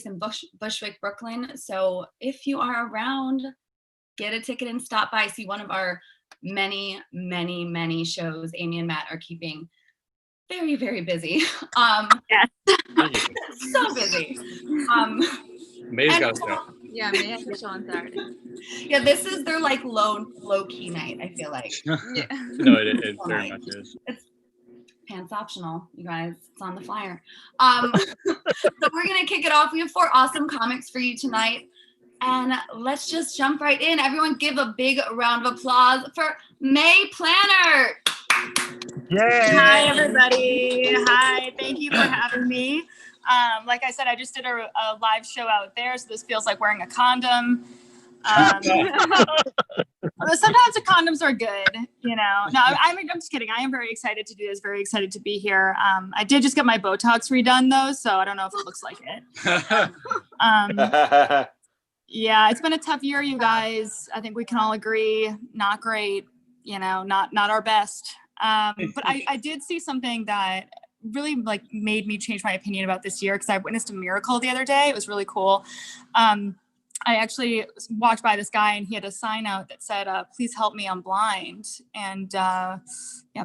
in Bushwick, Brooklyn. So if you are around, get a ticket and stop by. See one of our many, many, many shows. Amy and Matt are keeping very, very busy. Yes. So busy. May's got a show. Yeah, May has a show on Saturday. Yeah, this is their like low key night, I feel like. Yeah. No, it very much is. It's pants optional, you guys. It's on the flyer. So we're gonna kick it off. We have 4 awesome comics for you tonight. And let's just jump right in. Everyone give a big round of applause for May Planner. Yay. Hi, everybody. Hi, thank you for having me. Like I said, I just did a live show out there, so this feels like wearing a condom. Sometimes the condoms are good, you know. No, I'm just kidding. I am very excited to do this, very excited to be here. I did just get my Botox redone, though, so I don't know if it looks like it. Yeah, it's been a tough year, you guys. I think we can all agree, not great, you know, not our best. But I did see something that really like made me change my opinion about this year, because I witnessed a miracle the other day. It was really cool. I actually walked by this guy and he had a sign out that said, please help me, I'm blind. And yeah,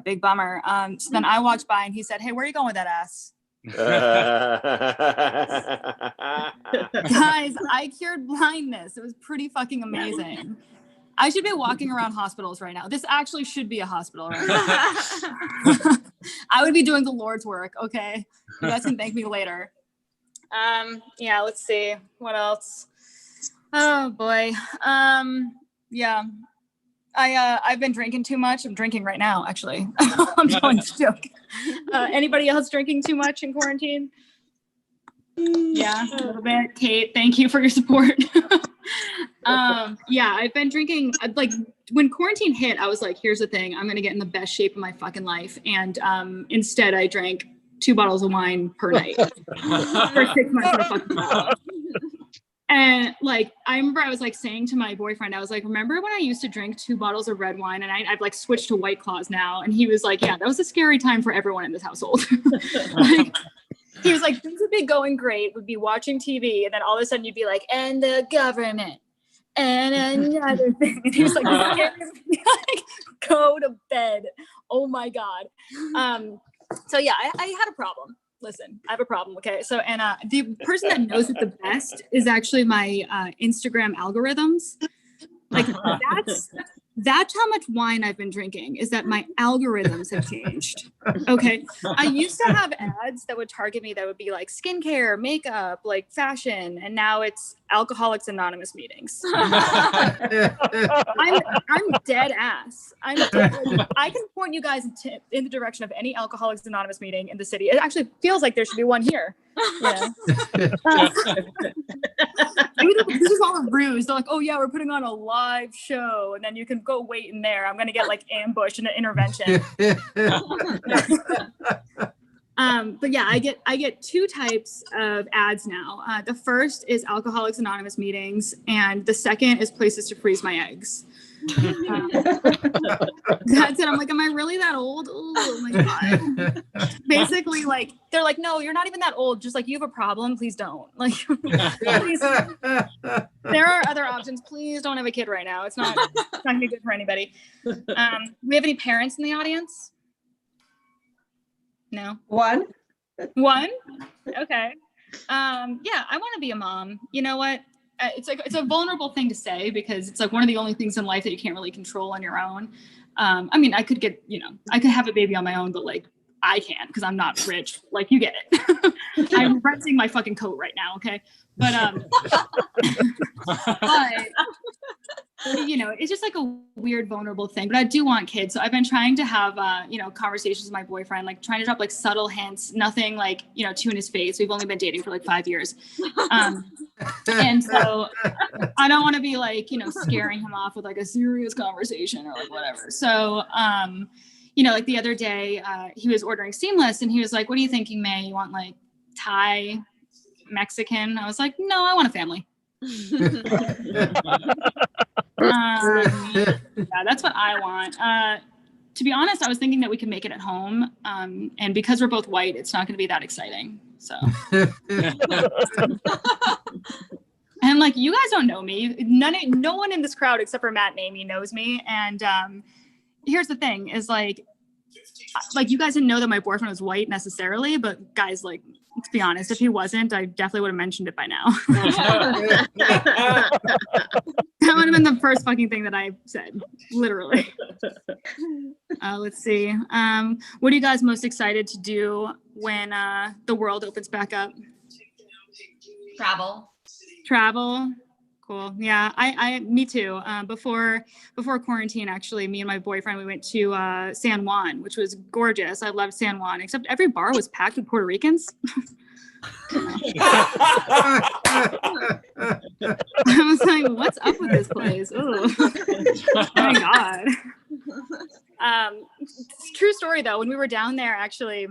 big bummer. So then I walked by and he said, hey, where are you going with that ass? Guys, I cured blindness. It was pretty fucking amazing. I should be walking around hospitals right now. This actually should be a hospital right now. I would be doing the Lord's work, okay? You guys can thank me later. Yeah, let's see. What else? Oh boy. Yeah. I've been drinking too much. I'm drinking right now, actually. I'm totally joking. Anybody else drinking too much in quarantine? Yeah, a little bit. Kate, thank you for your support. Yeah, I've been drinking, like when quarantine hit, I was like, here's the thing, I'm going to get in the best shape of my fucking life. And instead I drank 2 bottles of wine per night for 6 months of a fucking while. And like, I remember I was like saying to my boyfriend, I was like, remember when I used to drink 2 bottles of red wine and I've like switched to White Claws now? And he was like, yeah, that was a scary time for everyone in this household. Like, he was like, things would be going great. We'd be watching TV. And then all of a sudden you'd be like, and the government and another thing. And he was like, go to bed. Oh my God. So yeah, I had a problem. Listen, I have a problem. Okay. So, and the person that knows it the best is actually my Instagram algorithms. Like that's how much wine I've been drinking, is that my algorithms have changed. Okay. I used to have ads that would target me that would be like skincare, makeup, like fashion. And now it's Alcoholics Anonymous meetings. I'm dead ass. I can point you guys in the direction of any Alcoholics Anonymous meeting in the city. It actually feels like there should be one here. Yeah. This is all a ruse. They're like, oh yeah, we're putting on a live show, and then you can go wait in there. I'm gonna get like ambushed in an intervention. But yeah, I get 2 types of ads now. The first is Alcoholics Anonymous meetings, and the second is places to freeze my eggs. That's it. I'm like, am I really that old? Oh my God. Basically, like, they're like, no, you're not even that old. Just like, you have a problem, please don't. Like, please. There are other options. Please don't have a kid right now. It's not gonna be good for anybody. We have any parents in the audience? No? One? Okay. Yeah, I want to be a mom. You know what? It's like, it's a vulnerable thing to say, because it's like one of the only things in life that you can't really control on your own. I mean, I could get, you know, I could have a baby on my own, but like, I can't, because I'm not rich. Like, you get it. I'm renting my fucking coat right now. Okay. But, you know, it's just like a weird, vulnerable thing, but I do want kids. So I've been trying to have, you know, conversations with my boyfriend, like trying to drop like subtle hints, nothing like, you know, too in his face. We've only been dating for like 5 years. And so I don't want to be like, you know, scaring him off with like a serious conversation or like whatever. So, you know, like the other day, he was ordering Seamless and he was like, what are you thinking, May? You want like Thai, Mexican? I was like, no, I want a family. Yeah, that's what I want. To be honest, I was thinking that we could make it at home. And because we're both white, it's not going to be that exciting. So. And like, you guys don't know me. No one in this crowd except for Matt and Amy knows me. And here's the thing is like you guys didn't know that my boyfriend was white necessarily, but guys, like, let's be honest, if he wasn't, I definitely would have mentioned it by now. That would have been the first fucking thing that I said, literally. Let's see. What are you guys most excited to do when the world opens back up? Travel. Cool. Yeah, me too. Before quarantine, actually, me and my boyfriend, we went to San Juan, which was gorgeous. I loved San Juan, except every bar was packed with Puerto Ricans. I was like, what's up with this place? Oh my God. True story though, when we were down there, actually,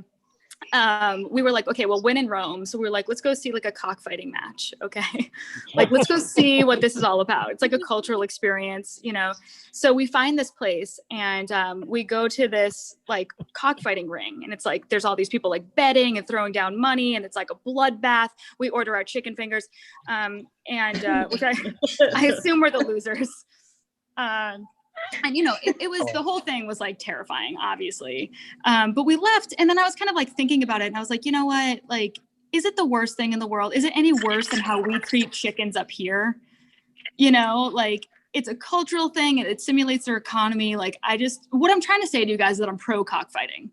we were like, okay, well, when in Rome. So we were like, let's go see like a cockfighting match. Okay. Like, let's go see what this is all about. It's like a cultural experience, you know? So we find this place and we go to this like cockfighting ring. And it's like, there's all these people like betting and throwing down money. And it's like a bloodbath. We order our chicken fingers. Which I assume we're the losers. And, you know, it was, the whole thing was like terrifying, obviously. But we left and then I was kind of like thinking about it and I was like, you know what, like, is it the worst thing in the world? Is it any worse than how we treat chickens up here? You know, like it's a cultural thing and it simulates their economy. Like what I'm trying to say to you guys is that I'm pro cockfighting.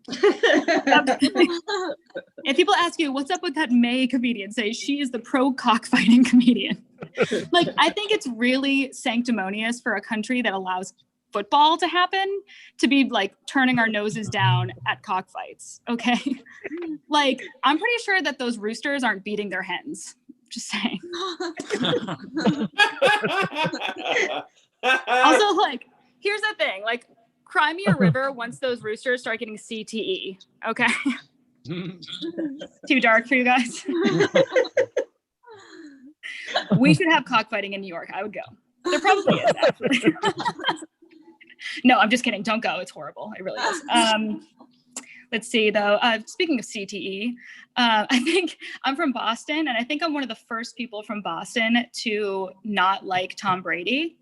If people ask you, what's up with that May comedian, say she is the pro cockfighting comedian. Like, I think it's really sanctimonious for a country that allows football to happen to be like turning our noses down at cockfights. Okay. Like, I'm pretty sure that those roosters aren't beating their hens. Just saying. Also, like, here's the thing, like, cry me a river once those roosters start getting CTE. Okay. Too dark for you guys. We should have cockfighting in New York. I would go. There probably is, actually. No, I'm just kidding. Don't go. It's horrible. It really is. Let's see, though. Speaking of CTE, I think I'm from Boston, and I think I'm one of the first people from Boston to not like Tom Brady.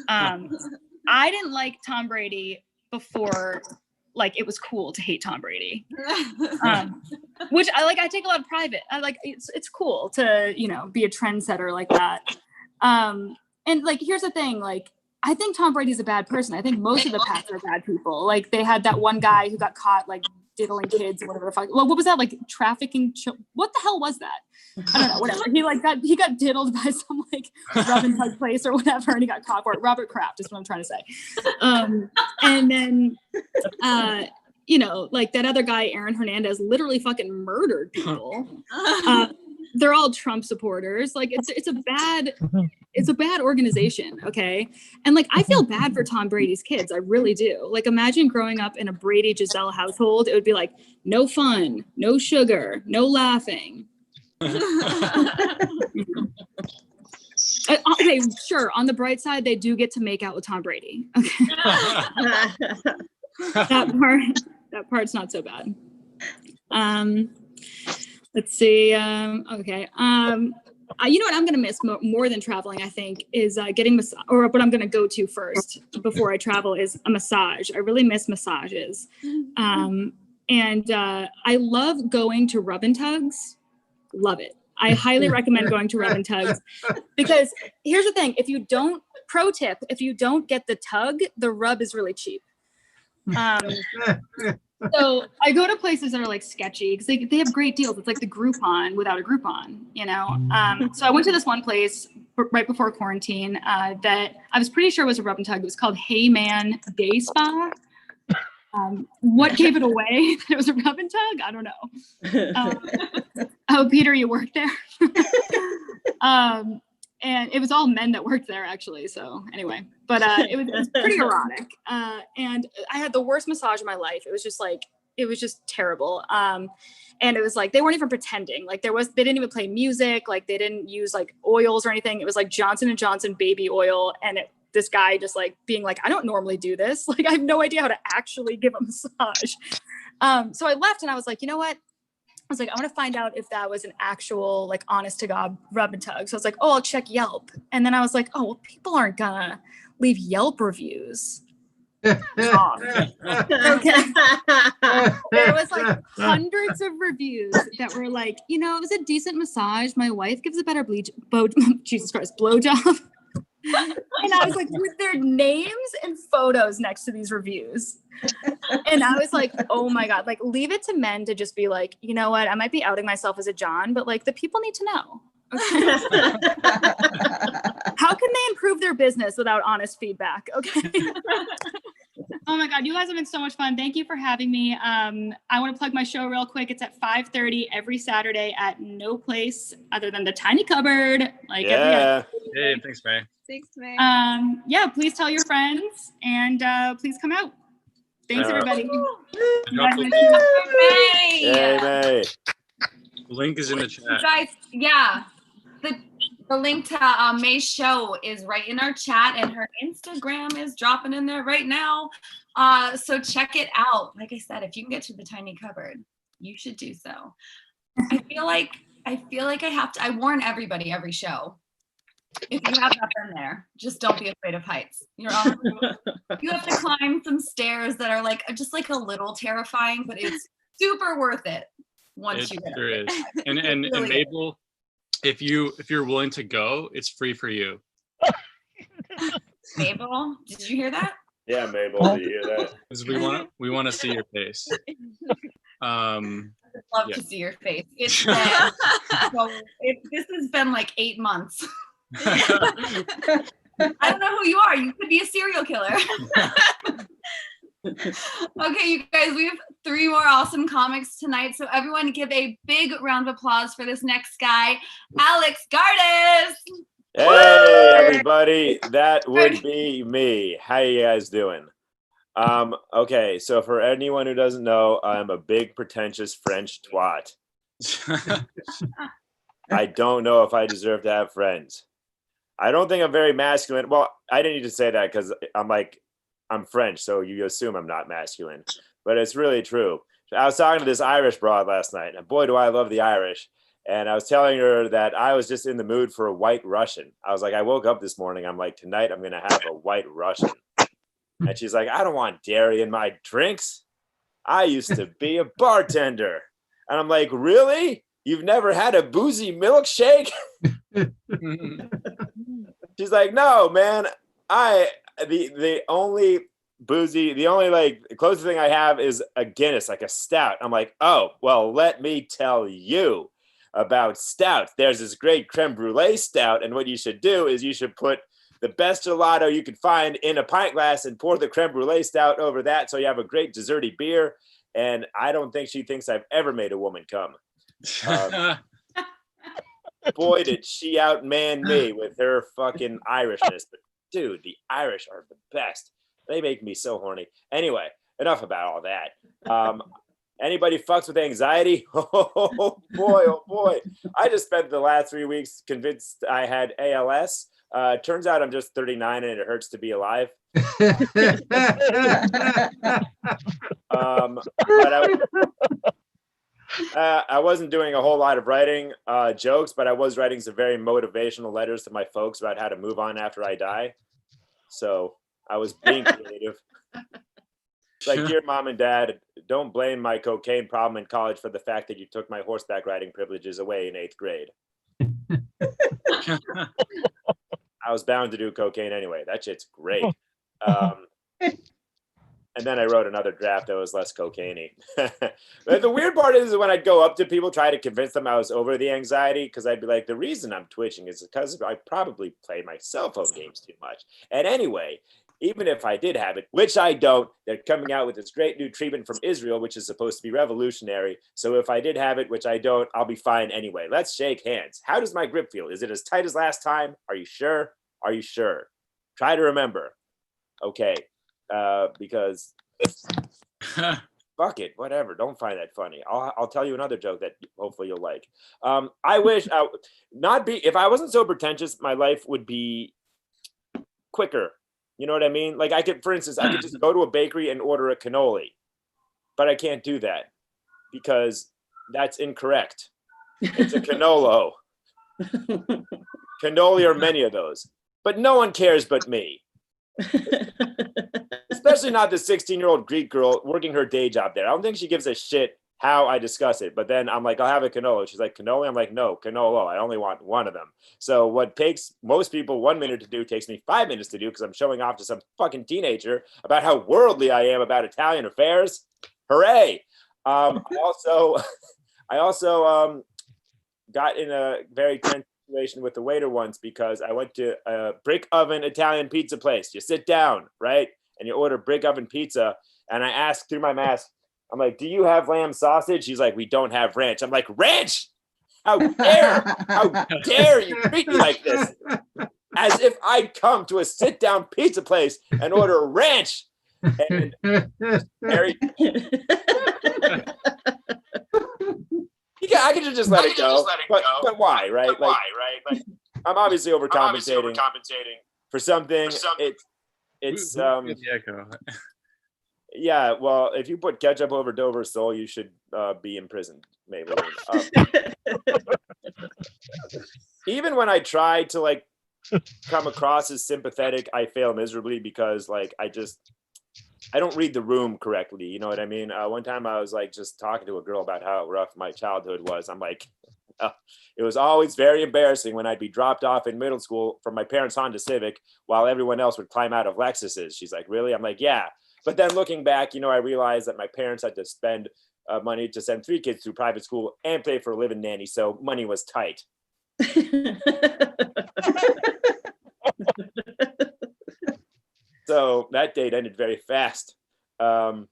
I didn't like Tom Brady before, like, it was cool to hate Tom Brady, which I take a lot of pride in. I like it's cool to, you know, be a trendsetter like that. And like, here's the thing, like, I think Tom Brady's a bad person. I think most of the Pats are bad people. Like, they had that one guy who got caught like diddling kids or whatever the fuck. Well, what was that, like trafficking? What the hell was that? I don't know. Whatever. He got diddled by some like rub and tug place or whatever, and he got caught for it. Robert Kraft is what I'm trying to say. And then, you know, like that other guy, Aaron Hernandez, literally fucking murdered people. They're all Trump supporters. Like, it's a bad organization. Okay. And like, I feel bad for Tom Brady's kids. I really do. Like, imagine growing up in a Brady Giselle household. It would be like, no fun, no sugar, no laughing. Okay, sure. On the bright side, they do get to make out with Tom Brady. Okay. That part's not so bad. Let's see. Okay. You know what I'm going to miss more than traveling, I think, is getting or what I'm going to go to first before I travel is a massage. I really miss massages. And I love going to rub and tugs. Love it. I highly recommend going to rub and tugs because here's the thing. Pro tip, if you don't get the tug, the rub is really cheap. So I go to places that are like sketchy because they have great deals. It's like the Groupon without a Groupon, you know? So I went to this one place right before quarantine that I was pretty sure was a rub and tug. It was called Hey Man Day Spa. What gave it away that it was a rub and tug? I don't know. Oh, Peter, you worked there? And it was all men that worked there, actually. So anyway, but it was pretty erotic. And I had the worst massage of my life. It was just terrible. And it was like, they weren't even pretending. Like they didn't even play music. Like they didn't use like oils or anything. It was like Johnson & Johnson baby oil. And this guy just like being like, I don't normally do this. Like, I have no idea how to actually give a massage. So I left and I was like, you know what? was like, I want to find out if that was an actual, like, honest to God rub and tug. So I was like, oh, I'll check Yelp. And then I was like, oh, well, people aren't gonna leave Yelp reviews. Okay. There was like hundreds of reviews that were like, you know, it was a decent massage. My wife gives a better Jesus Christ, blowjob. And I was like, with their names and photos next to these reviews. And I was like, oh my God, like, leave it to men to just be like, you know what, I might be outing myself as a John, but like, the people need to know. Okay. How can they improve their business without honest feedback? Okay. Oh my God, you guys have been so much fun. Thank you for having me. I want to plug my show real quick. It's at 5:30 every Saturday at no place other than the Tiny Cupboard. Like every other. Hey, thanks, May. Thanks, May. Yeah, please tell your friends and please come out. Thanks, everybody. Yay, May. Link is in the chat. Guys, yeah. The link to May's show is right in our chat, and her Instagram is dropping in there right now. So check it out. Like I said, if you can get to the Tiny Cupboard, you should do so. I feel like I warn everybody every show. If you have not been there, just don't be afraid of heights. You have to climb some stairs that are like just like a little terrifying, but it's super worth it once you get there it. is. And really Mabel, if you're willing to go, it's free for you. Mabel, did you hear that? Yeah, Mabel, did you hear that? Because we want to see your face. I'd love to see your face. It's been, this has been like 8 months. I don't know who you are. You could be a serial killer. Okay, you guys, we have 3 more awesome comics tonight. So everyone give a big round of applause for this next guy, Alex Gardis. Hey, everybody. That would be me. How you guys doing? Okay, so for anyone who doesn't know, I'm a big, pretentious French twat. I don't know if I deserve to have friends. I don't think I'm very masculine. Well, I didn't need to say that because I'm French, so you assume I'm not masculine. But it's really true. I was talking to this Irish broad last night, and boy, do I love the Irish. And I was telling her that I was just in the mood for a white Russian. I was like, I woke up this morning, I'm like, tonight I'm going to have a white Russian. And she's like, I don't want dairy in my drinks. I used to be a bartender. And I'm like, really? You've never had a boozy milkshake? She's like, no, man. The only like closest thing I have is a Guinness, like a stout. I'm like, oh, well, let me tell you about stouts. There's this great creme brulee stout, and what you should do is you should put the best gelato you can find in a pint glass and pour the creme brulee stout over that, so you have a great desserty beer. And I don't think she thinks I've ever made a woman come. Boy, did she outman me with her fucking Irishness. But dude, the Irish are the best. They make me so horny. Anyway, enough about all that. Anybody fucks with anxiety? Oh boy. I just spent the last 3 weeks convinced I had ALS. Turns out I'm just 39 and it hurts to be alive. But I wasn't doing a whole lot of writing jokes, but I was writing some very motivational letters to my folks about how to move on after I die. So I was being creative. It's like, dear mom and dad, don't blame my cocaine problem in college for the fact that you took my horseback riding privileges away in 8th grade. I was bound to do cocaine anyway. That shit's great. And then I wrote another draft that was less cocaine-y. But the weird part is when I'd go up to people, try to convince them I was over the anxiety, because I'd be like, the reason I'm twitching is because I probably play my cell phone games too much. And anyway, even if I did have it, which I don't, they're coming out with this great new treatment from Israel, which is supposed to be revolutionary. So if I did have it, which I don't, I'll be fine anyway. Let's shake hands. How does my grip feel? Is it as tight as last time? Are you sure? Are you sure? Try to remember. Okay. Because fuck it, whatever. Don't find that funny. I'll tell you another joke that hopefully you'll like. I wish if I wasn't so pretentious, my life would be quicker. You know what I mean? Like for instance, I could just go to a bakery and order a cannoli, but I can't do that because That's incorrect. It's a cannolo. Cannoli are many of those. But no one cares but me. Especially not the 16-year-old Greek girl working her day job there. I don't think she gives a shit how I discuss it. But then I'm like, I'll have a cannoli. She's like, cannoli? I'm like, no, cannolo. I only want one of them. So what takes most people 1 minute to do takes me 5 minutes to do because I'm showing off to some fucking teenager about how worldly I am about Italian affairs. Hooray. I also got in a very tense situation with the waiter once because I went to a brick oven Italian pizza place. You sit down, right? And you order brick oven pizza. And I asked through my mask, I'm like, do you have lamb sausage? He's like, we don't have ranch. I'm like, ranch? How dare you treat me like this? As if I'd come to a sit down pizza place and order ranch. And Mary, I could just let it go. But why, right? Like, I'm obviously overcompensating for something. It's the echo. Yeah, well, if you put ketchup over Dover's soul, you should be imprisoned, maybe. Even when I try to like come across as sympathetic, I fail miserably because like I don't read the room correctly. You know what I mean? One time I was like just talking to a girl about how rough my childhood was. I'm like, it was always very embarrassing when I'd be dropped off in middle school from my parents' Honda Civic while everyone else would climb out of Lexuses. She's like, really? I'm like, yeah. But then looking back, I realized that my parents had to spend money to send 3 kids through private school and pay for a living nanny. So money was tight. So that date ended very fast. And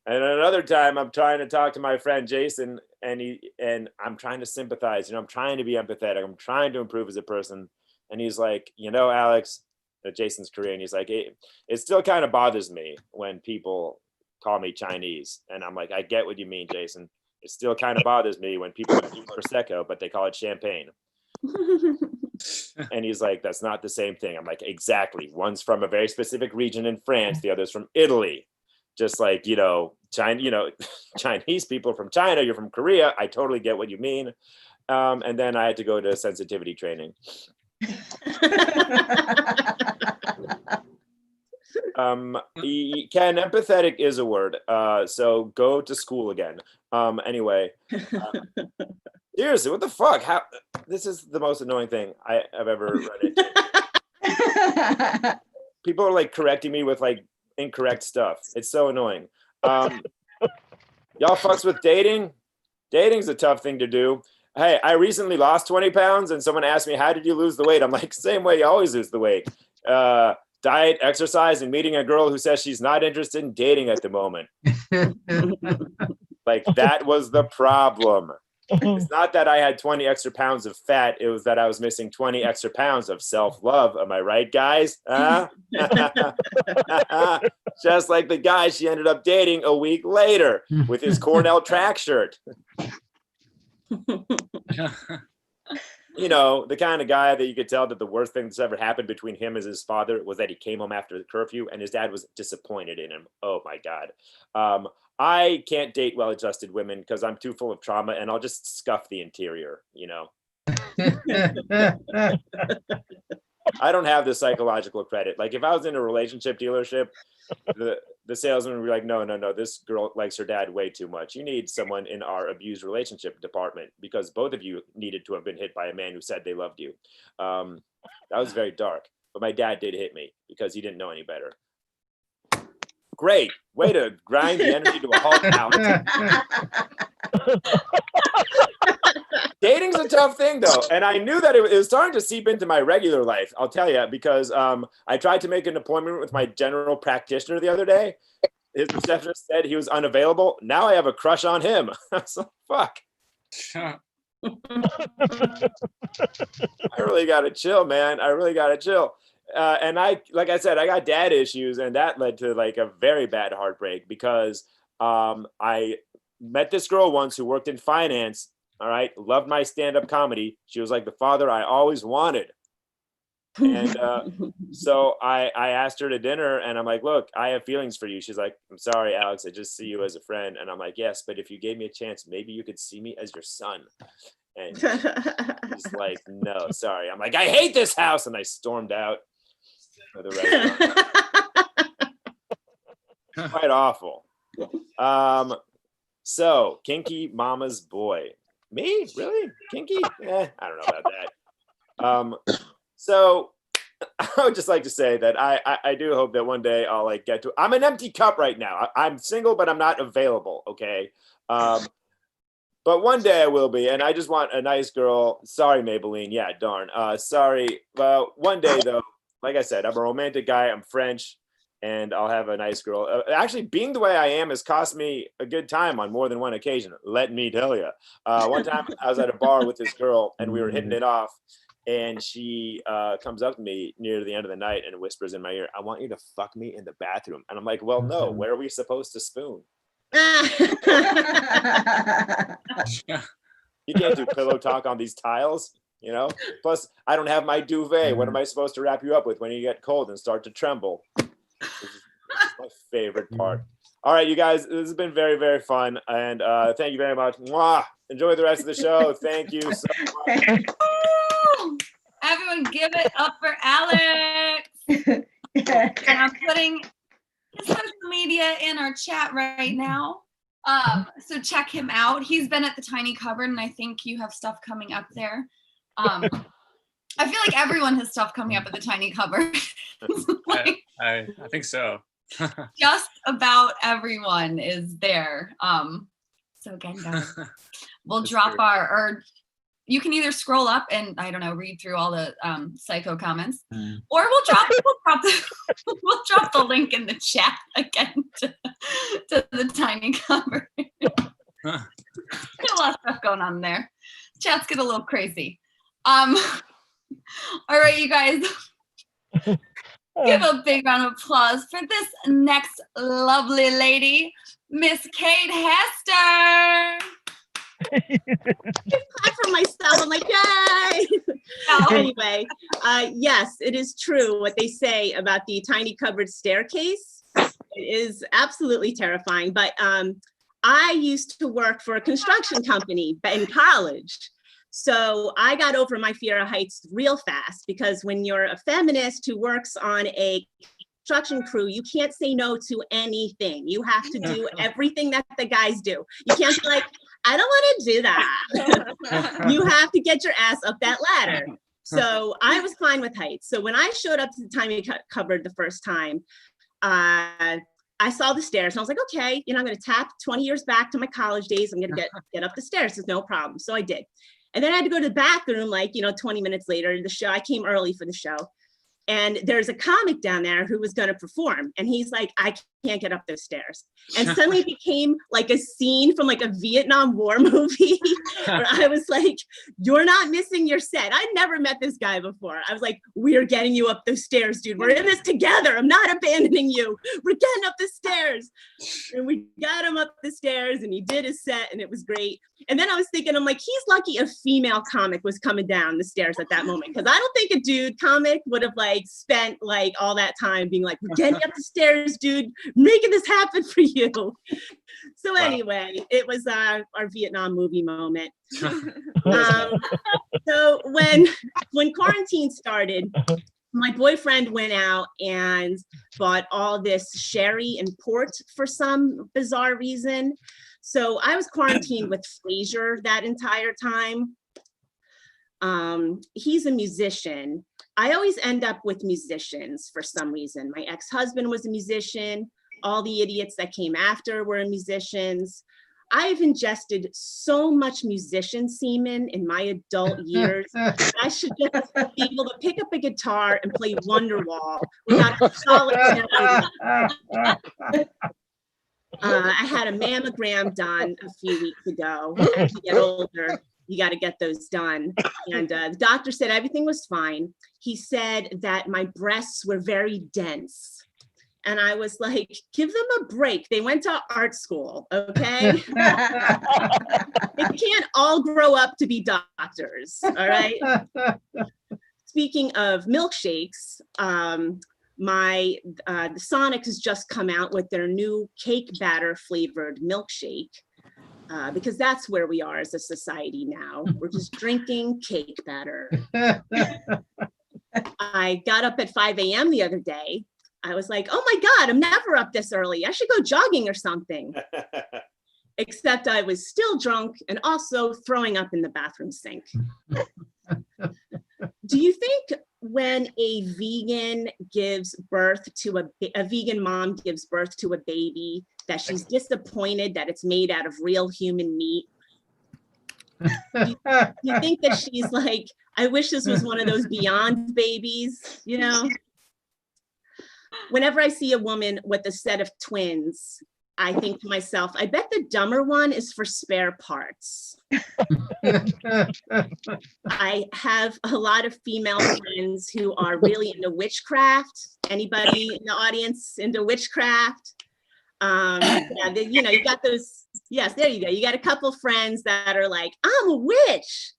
another time I'm trying to talk to my friend Jason and I'm trying to sympathize, I'm trying to be empathetic. I'm trying to improve as a person. And he's like, Alex, Jason's Korean. He's like, it still kind of bothers me when people call me Chinese. And I'm like, I get what you mean, Jason. It still kind of bothers me when people drink Prosecco, but they call it champagne. And he's like, that's not the same thing. I'm like, exactly. One's from a very specific region in France. The other's from Italy. Just like, China, Chinese people from China, you're from Korea. I totally get what you mean. And then I had to go to sensitivity training. Ken, empathetic is a word. So go to school again. Anyway, seriously, what the fuck? This is the most annoying thing I've ever run into. People are like correcting me with like incorrect stuff. It's so annoying. Y'all fucks with dating? Dating's a tough thing to do. Hey, I recently lost 20 pounds and someone asked me, how did you lose the weight? I'm like, same way you always lose the weight. Diet, exercise, and meeting a girl who says she's not interested in dating at the moment. Like, that was the problem. It's not that I had 20 extra pounds of fat. It was that I was missing 20 extra pounds of self-love. Am I right, guys? Just like the guy she ended up dating a week later with his Cornell track shirt. The kind of guy that you could tell that the worst thing that's ever happened between him and his father was that he came home after the curfew and his dad was disappointed in him. Oh my God. I can't date well-adjusted women because I'm too full of trauma and I'll just scuff the interior, I don't have the psychological credit. Like if I was in a relationship dealership, the salesman would be like, no, this girl likes her dad way too much. You need someone in our abused relationship department because both of you needed to have been hit by a man who said they loved you. That was very dark, but my dad did hit me because he didn't know any better. Great way to grind the energy to a halt, Alex. Dating's a tough thing though, and I knew that it was starting to seep into my regular life. I'll tell you, because I tried to make an appointment with my general practitioner the other day. His receptionist said he was unavailable. Now I have a crush on him. I was like, fuck. I really gotta chill, man. I really gotta chill. And like I said, I got dad issues, and that led to like a very bad heartbreak because I met this girl once who worked in finance. All right, loved my stand-up comedy. She was like the father I always wanted. And so I asked her to dinner, and I'm like, look, I have feelings for you. She's like, I'm sorry, Alex, I just see you as a friend. And I'm like, yes, but if you gave me a chance, maybe you could see me as your son. And she's like, no, sorry. I'm like, I hate this house. And I stormed out of the restaurant. Quite awful. So Kinky Mama's Boy. Me? Really? Kinky? I don't know about that. So I would just like to say that I do hope that one day I'll like get to. I'm an empty cup right now. I'm single, but I'm not available. Okay. But one day I will be, and I just want a nice girl. Sorry, Maybelline. Yeah, darn. Sorry. Well, one day though, like I said, I'm a romantic guy. I'm French, and I'll have a nice girl. Actually, being the way I am has cost me a good time on more than one occasion. Let me tell you. One time I was at a bar with this girl, and we were hitting it off. And she comes up to me near the end of the night and whispers in my ear, I want you to fuck me in the bathroom. And I'm like, well, no, where are we supposed to spoon? You can't do pillow talk on these tiles, you know? Plus, I don't have my duvet. What am I supposed to wrap you up with when you get cold and start to tremble? This is my favorite part. All right, you guys, this has been very, very fun. And thank you very much. Mwah! Enjoy the rest of the show. Thank you so much. Everyone give it up for Alex. And I'm putting his social media in our chat right now. So check him out. He's been at the Tiny Cupboard, and I think you have stuff coming up there. I feel like everyone has stuff coming up at the Tiny Cupboard. Like, I think so. just about everyone is there. So again, guys, we'll drop or you can either scroll up and I don't know, read through all the psycho comments, or we'll drop the link in the chat again to the Tiny Cupboard. A lot of stuff going on there. Chats get a little crazy. All right, you guys. Give a big round of applause for this next lovely lady, Miss Kate Hester. Clap for myself. I'm like, yay! Anyway, yes, it is true what they say about the tiny cupboard staircase. It is absolutely terrifying. But I used to work for a construction company in college. So I got over my fear of heights real fast, because when you're a feminist who works on a construction crew, you can't say no to anything. You have to do everything that the guys do. You can't be like, I don't want to do that. You have to get your ass up that ladder. So I was fine with heights. So when I showed up to the tiny cupboard the first time, I saw the stairs and I was like, okay, I'm going to tap 20 years back to my college days. I'm going to get up the stairs. There's no problem. So I did. And then I had to go to the bathroom, 20 minutes later. The show, I came early for the show. And there's a comic down there who was going to perform. And he's like, I can't get up those stairs. And suddenly it became like a scene from like a Vietnam War movie where I was like, you're not missing your set. I'd never met this guy before. I was like, we're getting you up those stairs, dude. We're in this together. I'm not abandoning you. We're getting up the stairs. And we got him up the stairs and he did his set and it was great. And then I was thinking, I'm like, he's lucky a female comic was coming down the stairs at that moment. Because I don't think a dude comic would have spent all that time being like, we're getting up the stairs, dude, making this happen for you. So anyway, it was our Vietnam movie moment. So when quarantine started, my boyfriend went out and bought all this sherry and port for some bizarre reason. So I was quarantined with Fraser that entire time. He's a musician. I always end up with musicians for some reason. My ex-husband was a musician. All the idiots that came after were musicians. I've ingested so much musician semen in my adult years. I should just be able to pick up a guitar and play Wonderwall without a solitary. I had a mammogram done a few weeks ago. As you get older, you got to get those done. And the doctor said everything was fine. He said that my breasts were very dense. And I was like, give them a break. They went to art school, okay? They can't all grow up to be doctors, all right? speaking of milkshakes, the Sonic has just come out with their new cake batter flavored milkshake, because that's where we are as a society now. We're just drinking cake batter. I got up at 5 a.m. the other day. I was like, oh my God, I'm never up this early. I should go jogging or something. Except I was still drunk and also throwing up in the bathroom sink. Do you think when a vegan gives birth to a vegan mom gives birth to a baby, that she's disappointed that it's made out of real human meat? Do you think that she's like, I wish this was one of those Beyond babies, you know? Whenever I see a woman with a set of twins, I think to myself, I bet the dumber one is for spare parts. I have a lot of female friends who are really into witchcraft. Anybody in the audience into witchcraft? Yeah, you got those, yes, there you go. You got a couple friends that are like, I'm a witch.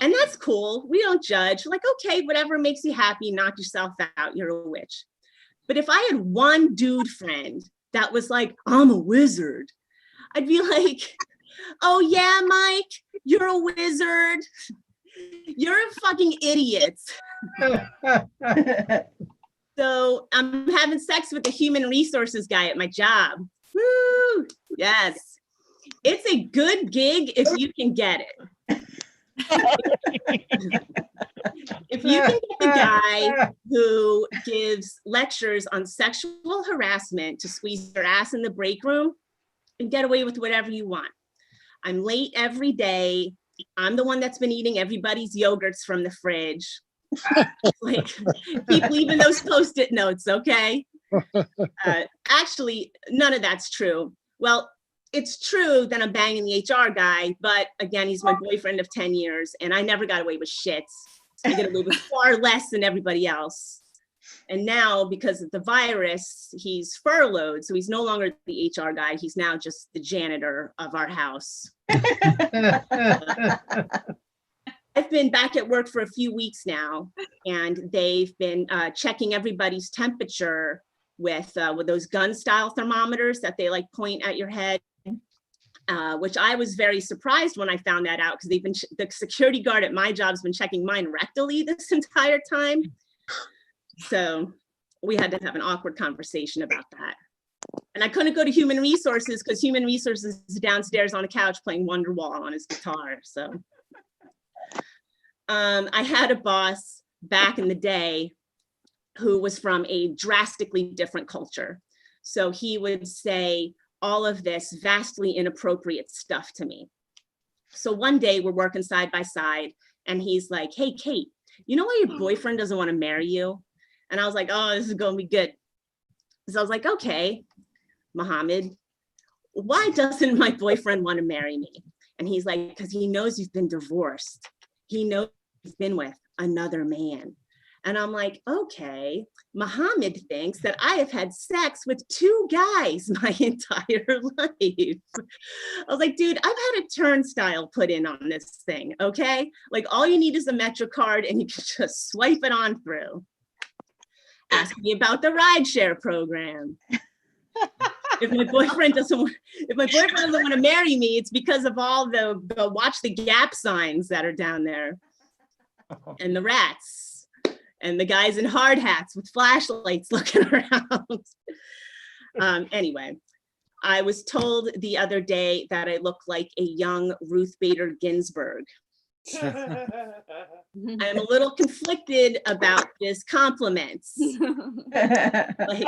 And that's cool. We don't judge. Like, okay, whatever makes you happy, knock yourself out, you're a witch. But if I had one dude friend that was like, I'm a wizard, I'd be like, oh yeah, Mike, you're a wizard. You're a fucking idiot. So I'm having sex with the human resources guy at my job. Woo! Yes. It's a good gig if you can get it. If you can get the guy who gives lectures on sexual harassment to squeeze your ass in the break room and get away with whatever you want. I'm late every day. I'm the one that's been eating everybody's yogurts from the fridge. Like, keep leaving those Post-it notes, okay? Actually, none of that's true. Well, it's true that I'm banging the HR guy, but again, he's my boyfriend of 10 years and I never got away with shit. I get away with far less than everybody else. And now, because of the virus, he's furloughed. So he's no longer the HR guy. He's now just the janitor of our house. I've been back at work for a few weeks now, and they've been checking everybody's temperature with those gun style thermometers that they like point at your head. Which I was very surprised when I found that out, because the security guard at my job's been checking mine rectally this entire time. So we had to have an awkward conversation about that. And I couldn't go to human resources because human resources is downstairs on a couch playing Wonderwall on his guitar. So I had a boss back in the day who was from a drastically different culture. So he would say all of this vastly inappropriate stuff to me. So one day we're working side by side and he's like, hey, Kate, you know why your boyfriend doesn't want to marry you? And I was like, oh, this is going to be good. So I was like, okay, Mohammed, why doesn't my boyfriend want to marry me? And he's like, because he knows you've been divorced. He knows you've been with another man. And I'm like, okay, Mohammed thinks that I have had sex with 2 guys my entire life. I was like, dude, I've had a turnstile put in on this thing, okay? Like, all you need is a MetroCard and you can just swipe it on through. Ask me about the rideshare program. If my boyfriend doesn't want to marry me, it's because of all the watch the gap signs that are down there, and the rats. And the guys in hard hats with flashlights looking around. Anyway, I was told the other day that I look like a young Ruth Bader Ginsburg. I'm a little conflicted about this compliment. Like,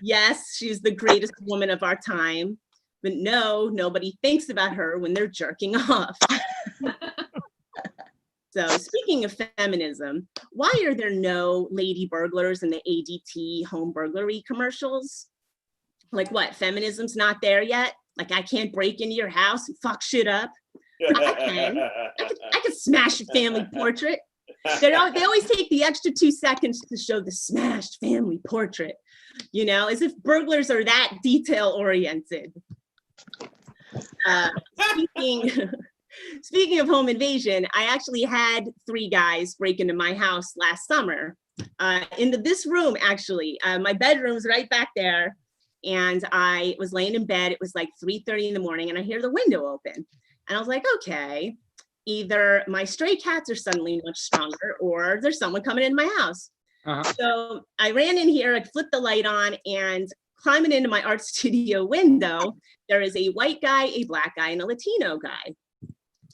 yes, she's the greatest woman of our time, but no, nobody thinks about her when they're jerking off. So speaking of feminism, why are there no lady burglars in the ADT home burglary commercials? Like, what, feminism's not there yet? Like, I can't break into your house and fuck shit up? I can. I can smash a family portrait. They always take the extra 2 seconds to show the smashed family portrait, you know, as if burglars are that detail oriented. Speaking of home invasion, I actually had 3 guys break into my house last summer. Into this room, actually. My bedroom's right back there. And I was laying in bed. It was like 3:30 in the morning, and I hear the window open. And I was like, okay, either my stray cats are suddenly much stronger, or there's someone coming in my house. So I ran in here, I flipped the light on, and climbing into my art studio window, there is a white guy, a black guy, and a Latino guy.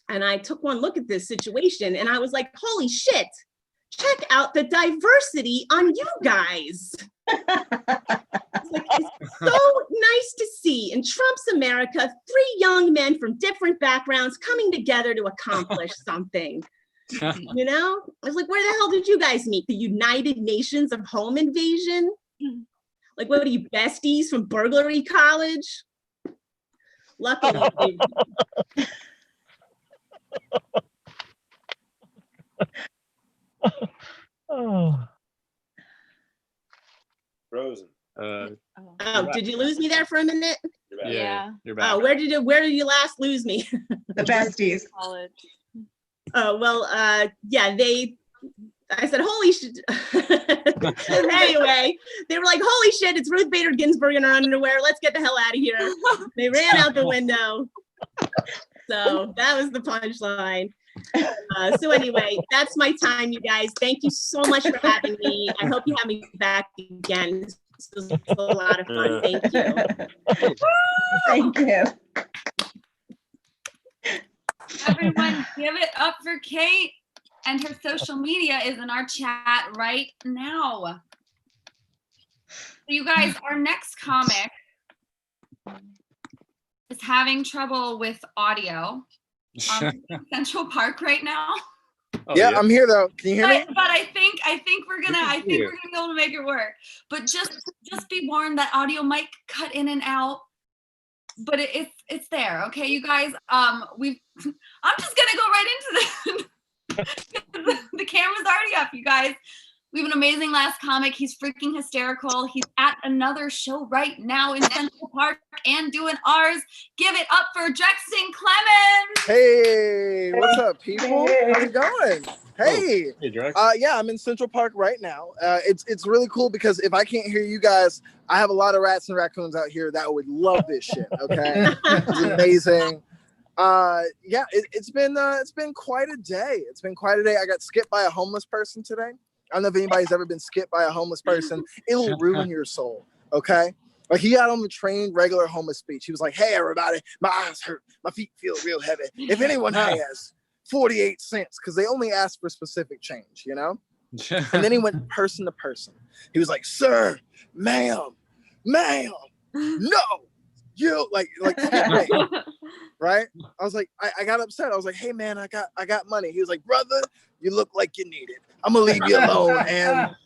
And I took one look at this situation, and I was like, holy shit, check out the diversity on you guys. It's so nice to see in Trump's America, 3 young men from different backgrounds coming together to accomplish something. You know, I was like, where the hell did you guys meet? The United Nations of Home Invasion? Like, what are you, besties from burglary college? Luckily. Oh. Frozen. Oh, did you lose me there for a minute? You're back. Yeah. You're back. Oh, where did you last lose me? The besties. College. Oh, well, yeah, I said, holy shit. Anyway, they were like, holy shit, it's Ruth Bader Ginsburg in her underwear. Let's get the hell out of here. They ran out the window. So that was the punchline. So anyway, that's my time, you guys. Thank you so much for having me. I hope you have me back again. This was a lot of fun. Thank you. Thank you. Everyone, give it up for Kate. And her social media is in our chat right now. So you guys, our next comic is having trouble with audio. Central Park right now. Oh, yeah, I'm here though. Can you hear me? But I think we're gonna be able to make it work. But just be warned that audio might cut in and out. But it's there, okay, you guys. I'm just gonna go right into this. The camera's already up, you guys. We have an amazing last comic. He's freaking hysterical. He's at another show right now in Central Park and doing ours. Give it up for Drexen Clemens. Hey, what's up, people? How's it going? Hey. Hey, Drex. Yeah, I'm in Central Park right now. It's really cool because if I can't hear you guys, I have a lot of rats and raccoons out here that would love this shit. Okay, it's amazing. Yeah, it's been quite a day. It's been quite a day. I got skipped by a homeless person today. I don't know if anybody's ever been skipped by a homeless person. It'll ruin your soul. Okay. Like, he got on the trained regular homeless speech. He was like, hey, everybody, my eyes hurt. My feet feel real heavy. If anyone has 48 cents, because they only ask for specific change, you know? And then he went person to person. He was like, sir, ma'am, no, you like skip me. Right? I was like, I got upset. I was like, hey man, I got money. He was like, brother, you look like you need it. I'm gonna leave you alone. And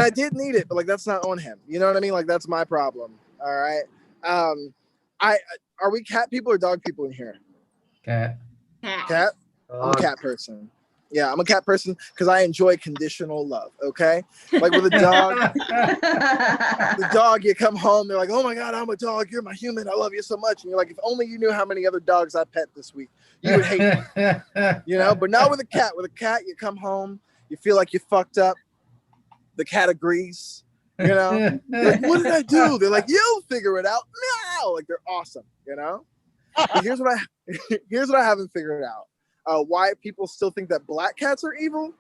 I did need it, but like, that's not on him. You know what I mean? Like, that's my problem. All right. Are we cat people or dog people in here? Cat. Cat? I'm a cat person. Yeah, I'm a cat person because I enjoy conditional love, okay? Like with a dog, the dog, you come home, they're like, oh my God, I'm a dog, you're my human, I love you so much. And you're like, if only you knew how many other dogs I pet this week, you would hate me, you know? But not with a cat. With a cat, you come home, you feel like you fucked up, the cat agrees, you know? You're like, what did I do? They're like, you'll figure it out. No! Like, they're awesome, you know? But here's what I haven't figured out. Why people still think that black cats are evil,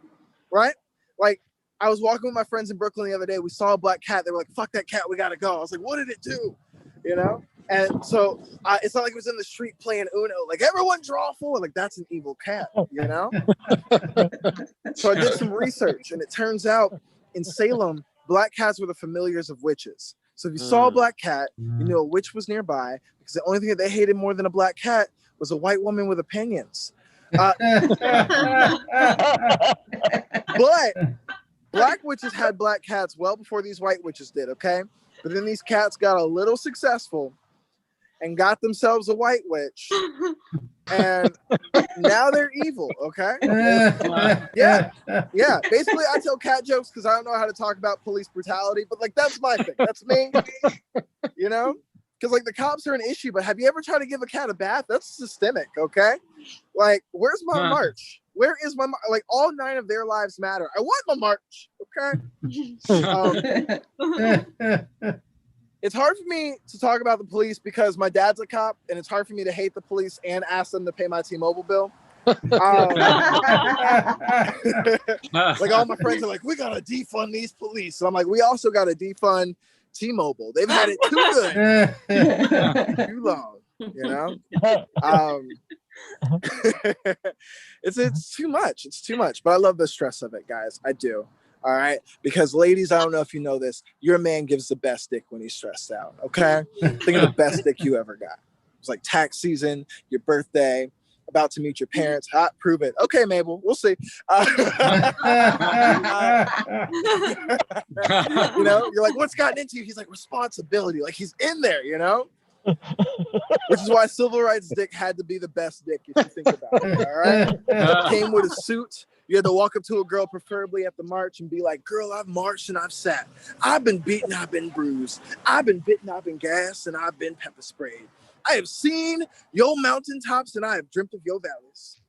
right? Like, I was walking with my friends in Brooklyn the other day. We saw a black cat. They were like, fuck that cat, we gotta go. I was like, what did it do? You know? And so it's not like it was in the street playing Uno. Like, everyone draw 4. Like, that's an evil cat, you know? So I did some research, and it turns out in Salem, black cats were the familiars of witches. So if you saw a black cat, you knew a witch was nearby, because the only thing that they hated more than a black cat was a white woman with opinions. But black witches had black cats well before these white witches did, okay? But then these cats got a little successful and got themselves a white witch, and now they're evil, okay? Yeah. Basically, I tell cat jokes because I don't know how to talk about police brutality, but like, that's my thing. That's me, you know? Because like the cops are an issue, but have you ever tried to give a cat a bath? That's systemic, okay? Like, where's my march? Where is my like? All 9 of their lives matter. I want my march, okay? It's hard for me to talk about the police because my dad's a cop, and it's hard for me to hate the police and ask them to pay my T-Mobile bill. Like all my friends are like, we gotta defund these police. So I'm like, we also gotta defund T-Mobile. They've had it too good, too long. You know, it's too much. It's too much. But I love the stress of it, guys. I do. All right, because ladies, I don't know if you know this, your man gives the best dick when he's stressed out. Okay, think of the best dick you ever got. It's like tax season, your birthday, about to meet your parents. Hot, prove it. Okay, Mabel, we'll see. You know, you're like, what's gotten into you? He's like, responsibility. Like he's in there, you know? Which is why civil rights dick had to be the best dick if you think about it. All right. Came with a suit. You had to walk up to a girl, preferably at the march, and be like, girl, I've marched and I've sat. I've been beaten, I've been bruised. I've been bitten, I've been gassed, and I've been pepper sprayed. I have seen your mountaintops and I have dreamt of your valleys.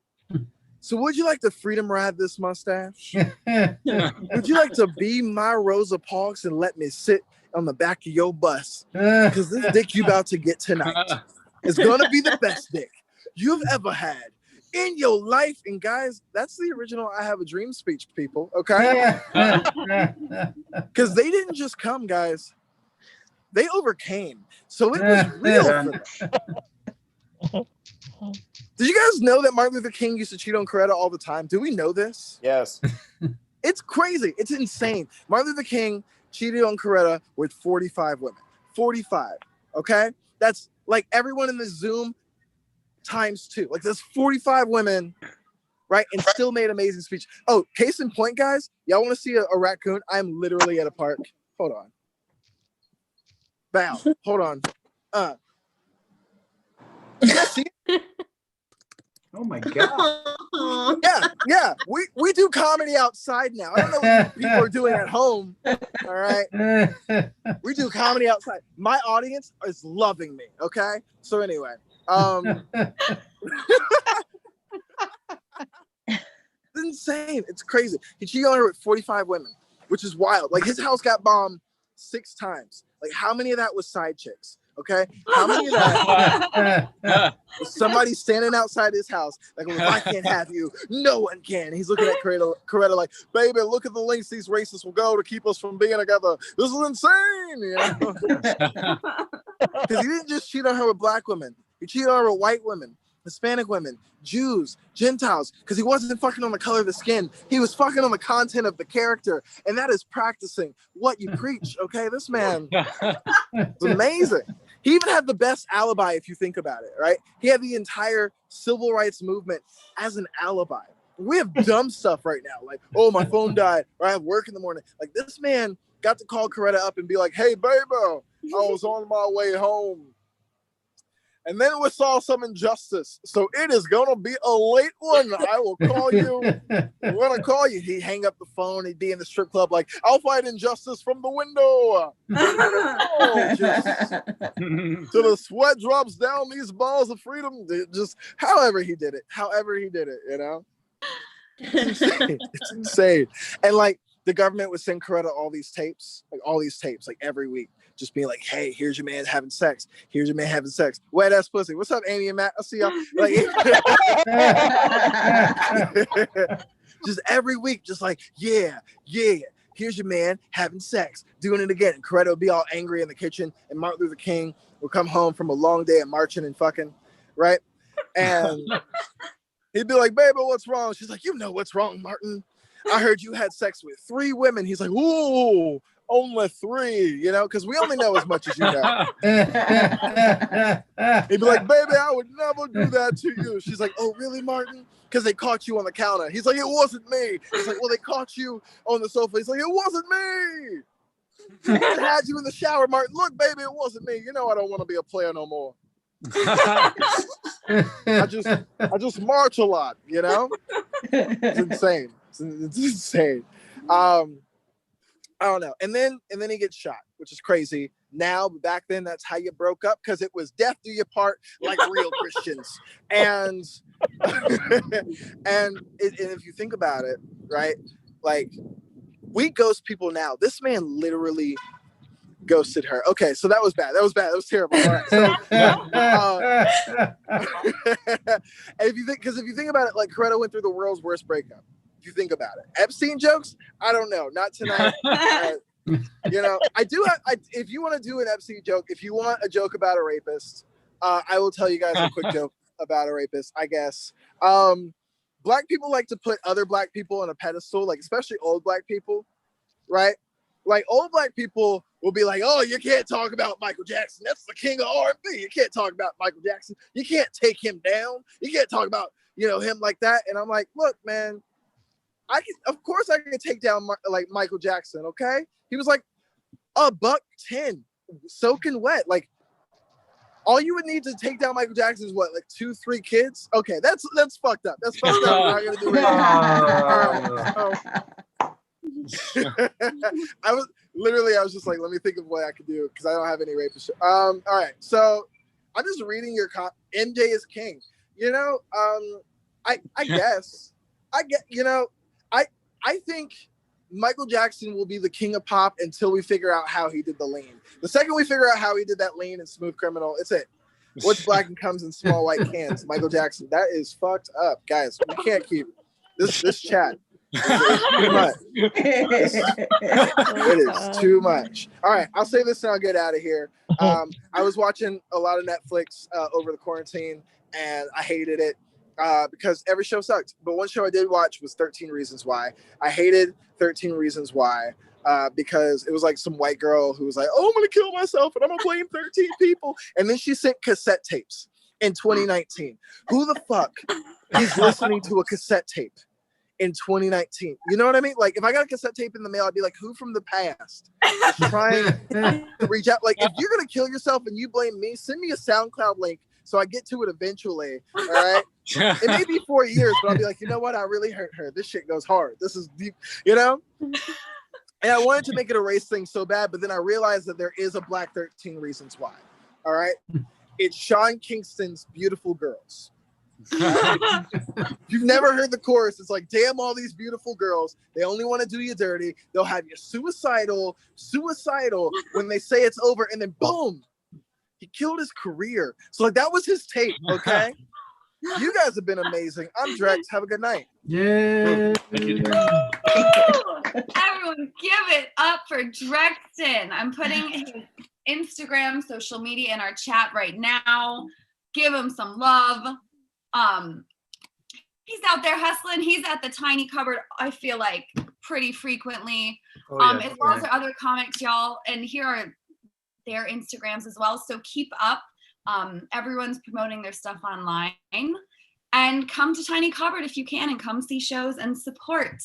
So would you like to freedom ride this mustache? Would you like to be my Rosa Parks and let me sit on the back of your bus? Because this dick you about to get tonight is going to be the best dick you've ever had in your life. And guys, that's the original I Have a Dream speech, people, okay? Because they didn't just come, guys. They overcame. So it was real for them. Did you guys know that Martin Luther King used to cheat on Coretta all the time? Do we know this? Yes. It's crazy. It's insane. Martin Luther King cheated on Coretta with 45 women. 45. Okay? That's like everyone in the Zoom times 2. Like there's 45 women, right? And still made amazing speech. Oh, case in point, guys. Y'all want to see a raccoon? I'm literally at a park. Hold on. Bow. Hold on. See? Oh my god. Yeah. We do comedy outside now. I don't know what people are doing at home. All right. We do comedy outside. My audience is loving me. Okay. So anyway, it's insane. It's crazy. He cheated on her with 45 women, which is wild. Like his house got bombed 6 times. Like how many of that was side chicks? Okay, how many of that was somebody standing outside his house like, well, if I can't have you, no one can. He's looking at Coretta like, baby, look at the lengths these racists will go to keep us from being together. This is insane, you know? Because he didn't just cheat on her with black women. He cheated on her with white women, Hispanic women, Jews, Gentiles, because he wasn't fucking on the color of the skin. He was fucking on the content of the character, and that is practicing what you preach, okay? This man is amazing. He even had the best alibi, if you think about it, right? He had the entire civil rights movement as an alibi. We have dumb stuff right now, like, oh, my phone died, or I have work in the morning. Like, this man got to call Coretta up and be like, hey, baby, I was on my way home. And then we saw some injustice. So it is going to be a late one. I will call you. I'm going to call you. He'd hang up the phone. He'd be in the strip club like, I'll fight injustice from the window. Oh, till the sweat drops down these balls of freedom. Just however he did it, you know? It's insane. It's insane. And like the government would send Coretta all these tapes, like every week. Just being like, hey, here's your man having sex. Here's your man having sex. Wet ass pussy. What's up, Amy and Matt? I'll see y'all. Like, just every week, just like, yeah. Here's your man having sex, doing it again. And Coretta would be all angry in the kitchen, and Martin Luther King would come home from a long day of marching and fucking, right? And he'd be like, baby, what's wrong? She's like, you know what's wrong, Martin. I heard you had sex with 3 women. He's like, ooh. Only 3, you know, because we only know as much as you know. He'd be like, baby, I would never do that to you. She's like, oh, really, Martin? Because they caught you on the counter. He's like, it wasn't me. He's like, well, they caught you on the sofa. He's like, it wasn't me. I had you in the shower, Martin. Look, baby, it wasn't me. You know I don't want to be a player no more. I just march a lot, you know? It's insane. It's insane. I don't know. And then he gets shot, which is crazy. now, but back then that's how you broke up because it was death do you part like real Christians. And and if you think about it, right? Like we ghost people now. This man literally ghosted her. Okay, so that was bad. That was terrible. All right. So, and if you think about it, like Coretta went through the world's worst breakup. If you think about it, Epstein jokes, I don't know, not tonight. I do have. If you want to do an Epstein joke, if you want a joke about a rapist, I will tell you guys a quick joke about a rapist. I guess black people like to put other black people on a pedestal, like especially old black people, right? Like old black people will be like, "Oh, you can't talk about Michael Jackson. That's the king of R&B. You can't talk about Michael Jackson. You can't take him down. You can't talk about him like that." And I'm like, "Look, man, of course I can take down like Michael Jackson. Okay, he was like $110, soaking wet. Like all you would need to take down Michael Jackson is what, like 2-3 kids? Okay, that's fucked up. That's fucked up. We're not gonna do it. All right, so I was just like, let me think of what I could do because I don't have any rapist. All right, so I'm just reading your MJ is king. I guess I think Michael Jackson will be the king of pop until we figure out how he did the lean. The second we figure out how he did that lean in Smooth Criminal, it's it. What's black and comes in small white cans? Michael Jackson. That is fucked up, guys. We can't keep this chat. Too much. It is too much. All right, I'll say this and I'll get out of here. I was watching a lot of Netflix over the quarantine, and I hated it because every show sucked. But one show I did watch was 13 Reasons Why. I hated 13 Reasons Why because it was like some white girl who was like, "Oh, I'm gonna kill myself and I'm gonna blame 13 people," and then she sent cassette tapes in 2019. Who the fuck is listening to a cassette tape in 2019? You know what I mean? Like, if I got a cassette tape in the mail, I'd be like, who from the past is trying to reach out? Like, if you're going to kill yourself and you blame me, send me a SoundCloud link so I get to it eventually, all right? It may be 4 years, but I'll be like, you know what? I really hurt her. This shit goes hard. This is deep, And I wanted to make it a race thing so bad, but then I realized that there is a black 13 Reasons Why, all right? It's Sean Kingston's Beautiful Girls. You've never heard the chorus. It's like, damn, all these beautiful girls, they only want to do you dirty. They'll have you suicidal when they say it's over, and then boom, he killed his career. So like that was his tape. Okay, you guys have been amazing. I'm Drex. Have a good night. Yeah. Everyone give it up for Drexton. I'm putting his Instagram, social media in our chat right now. Give him some love. He's out there hustling. He's at the Tiny Cupboard, I feel like, pretty frequently. As well as our other comics, y'all. And here are their Instagrams as well. So keep up. Everyone's promoting their stuff online. And come to Tiny Cupboard if you can, and come see shows and support.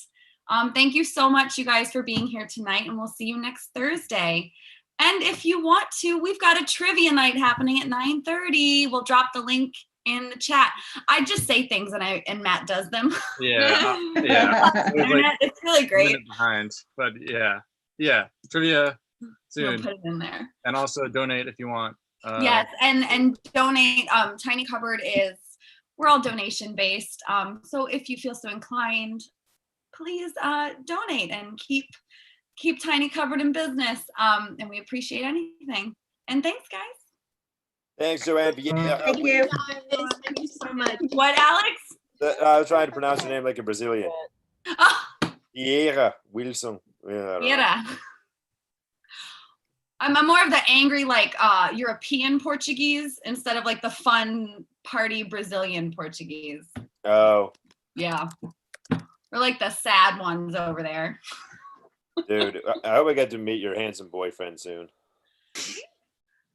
Thank you so much, you guys, for being here tonight, and we'll see you next Thursday. And if you want to, we've got a trivia night happening at 9:30. We'll drop the link in the chat. I just say things and Matt does them. Yeah. It's really great. Behind, but yeah, trivia soon. We'll put it in there. And also donate if you want. Yes, and donate. Tiny Cupboard we're all donation based. So if you feel so inclined, please donate and keep Tiny Cupboard in business. And we appreciate anything. And thanks, guys. Thanks, Joanne. Thank you. Thank you so much. What, Alex? I was trying to pronounce your name like a Brazilian. Oh, Vieira Wilson. yeah. I'm more of the angry, like European Portuguese instead of like the fun party Brazilian Portuguese. Oh. Yeah. We're like the sad ones over there. Dude, I hope I get to meet your handsome boyfriend soon.